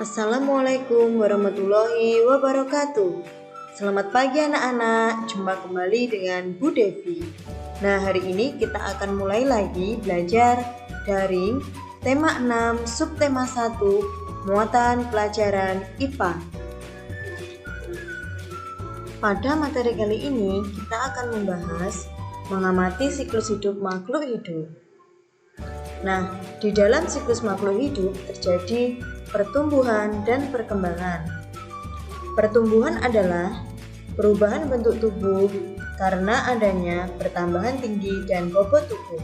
Assalamualaikum warahmatullahi wabarakatuh. Selamat pagi anak-anak, jumpa kembali dengan Bu Devi. Nah, hari ini kita akan mulai lagi belajar daring tema 6 subtema 1 muatan pelajaran IPA. Pada materi kali ini kita akan membahas mengamati siklus hidup makhluk hidup. Nah, di dalam siklus makhluk hidup terjadi pertumbuhan dan perkembangan. Pertumbuhan adalah perubahan bentuk tubuh karena adanya pertambahan tinggi dan bobot tubuh.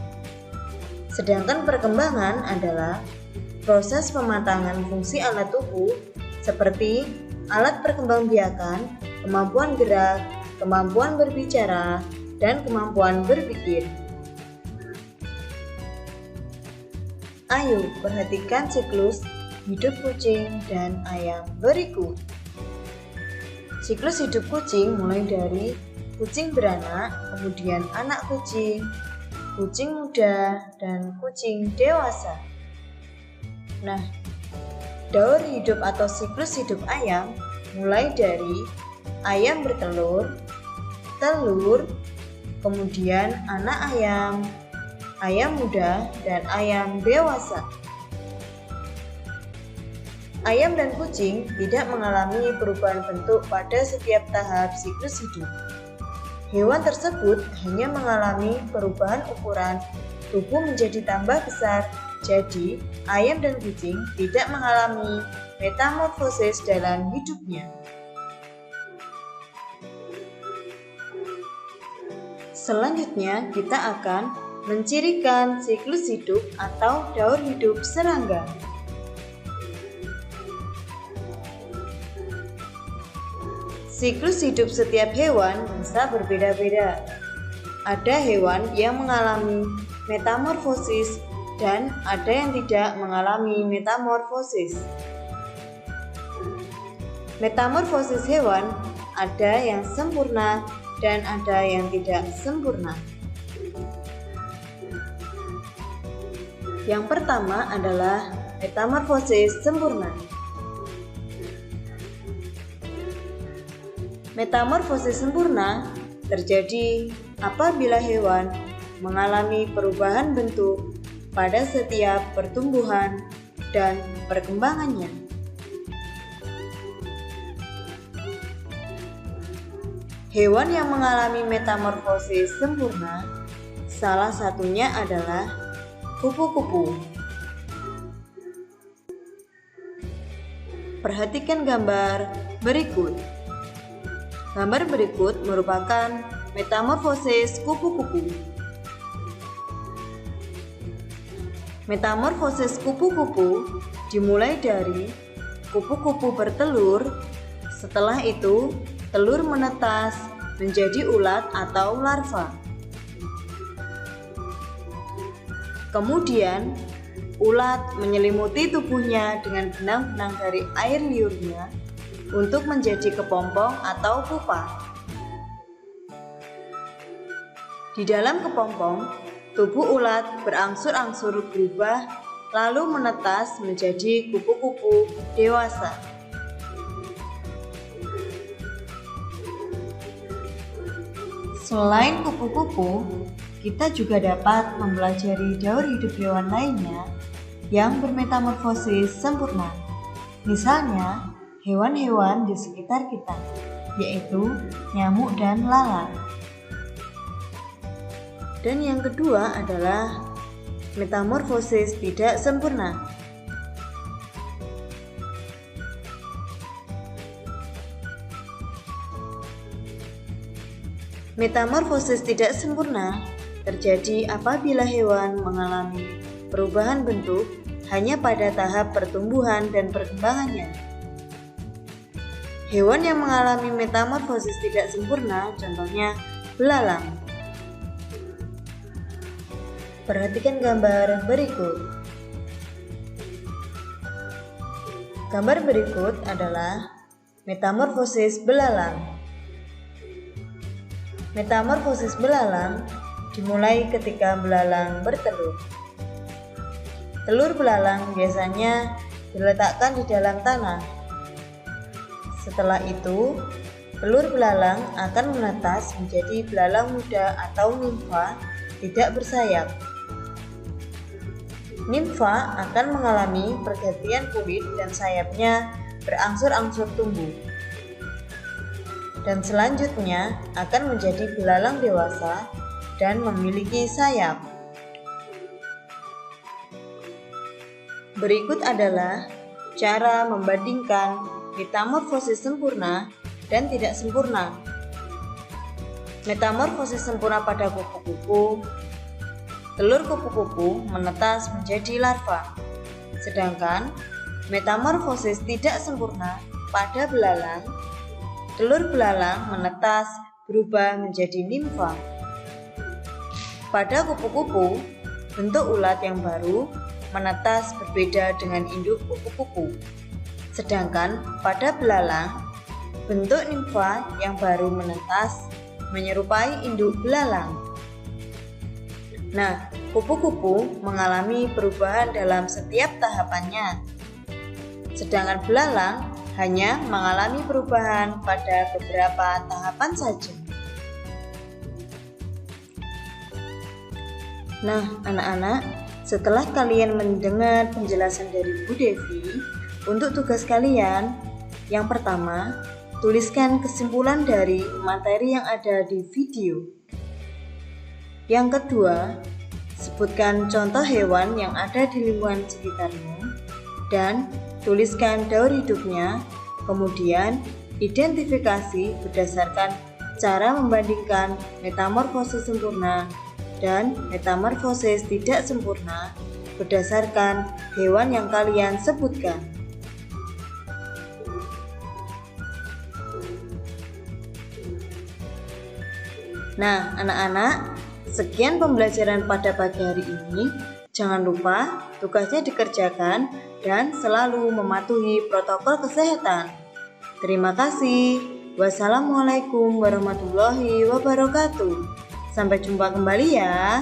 Sedangkan perkembangan adalah proses pematangan fungsi alat tubuh seperti alat perkembangbiakan, kemampuan gerak, kemampuan berbicara, dan kemampuan berpikir. Ayo perhatikan siklus hidup kucing dan ayam berikut. Siklus hidup kucing mulai dari kucing beranak, kemudian anak kucing, kucing muda, dan kucing dewasa. Nah, daur hidup atau siklus hidup ayam mulai dari ayam bertelur, telur, kemudian anak ayam, ayam muda, dan ayam dewasa. Ayam dan kucing tidak mengalami perubahan bentuk pada setiap tahap siklus hidup. Hewan tersebut hanya mengalami perubahan ukuran tubuh menjadi tambah besar. Jadi, ayam dan kucing tidak mengalami metamorfosis dalam hidupnya. Selanjutnya, kita akan mencirikan siklus hidup atau daur hidup serangga. Siklus hidup setiap hewan bisa berbeda-beda. Ada hewan yang mengalami metamorfosis dan ada yang tidak mengalami metamorfosis. Metamorfosis hewan ada yang sempurna dan ada yang tidak sempurna. Yang pertama adalah metamorfosis sempurna. Metamorfosis sempurna terjadi apabila hewan mengalami perubahan bentuk pada setiap pertumbuhan dan perkembangannya. Hewan yang mengalami metamorfosis sempurna salah satunya adalah kupu-kupu. Perhatikan gambar berikut. Gambar berikut merupakan metamorfosis kupu-kupu. Metamorfosis kupu-kupu dimulai dari kupu-kupu bertelur, setelah itu telur menetas menjadi ulat atau larva. Kemudian, ulat menyelimuti tubuhnya dengan benang-benang dari air liurnya untuk menjadi kepompong atau pupa. Di dalam kepompong, tubuh ulat berangsur-angsur berubah lalu menetas menjadi kupu-kupu dewasa. Selain kupu-kupu, kita juga dapat mempelajari daur hidup hewan lainnya yang bermetamorfosis sempurna. Misalnya, hewan-hewan di sekitar kita, yaitu nyamuk dan lalat. Dan yang kedua adalah metamorfosis tidak sempurna. Metamorfosis tidak sempurna terjadi apabila hewan mengalami perubahan bentuk hanya pada tahap pertumbuhan dan perkembangannya. Hewan yang mengalami metamorfosis tidak sempurna, contohnya belalang. Perhatikan gambar berikut. Gambar berikut adalah metamorfosis belalang. Metamorfosis belalang dimulai ketika belalang bertelur. Telur belalang biasanya diletakkan di dalam tanah. Setelah itu, telur belalang akan menetas menjadi belalang muda atau nimfa tidak bersayap. Nimfa akan mengalami pergantian kulit dan sayapnya berangsur-angsur tumbuh. Dan selanjutnya akan menjadi belalang dewasa dan memiliki sayap. Berikut adalah cara membandingkan metamorfosis sempurna dan tidak sempurna. Metamorfosis sempurna pada kupu-kupu, telur kupu-kupu menetas menjadi larva. Sedangkan metamorfosis tidak sempurna pada belalang, telur belalang menetas berubah menjadi nimfa. Pada kupu-kupu, bentuk ulat yang baru menetas berbeda dengan induk kupu-kupu. Sedangkan pada belalang, bentuk nimfa yang baru menetas menyerupai induk belalang. Nah, kupu-kupu mengalami perubahan dalam setiap tahapannya. Sedangkan belalang hanya mengalami perubahan pada beberapa tahapan saja. Nah, anak-anak, setelah kalian mendengar penjelasan dari Bu Devi, untuk tugas kalian, yang pertama, tuliskan kesimpulan dari materi yang ada di video. Yang kedua, sebutkan contoh hewan yang ada di lingkungan sekitarmu dan tuliskan daur hidupnya, kemudian identifikasi berdasarkan cara membandingkan metamorfosis sempurna dan metamorfosis tidak sempurna berdasarkan hewan yang kalian sebutkan. Nah, anak-anak, sekian pembelajaran pada pagi hari ini. Jangan lupa tugasnya dikerjakan dan selalu mematuhi protokol kesehatan. Terima kasih. Wassalamualaikum warahmatullahi wabarakatuh. Sampai jumpa kembali ya.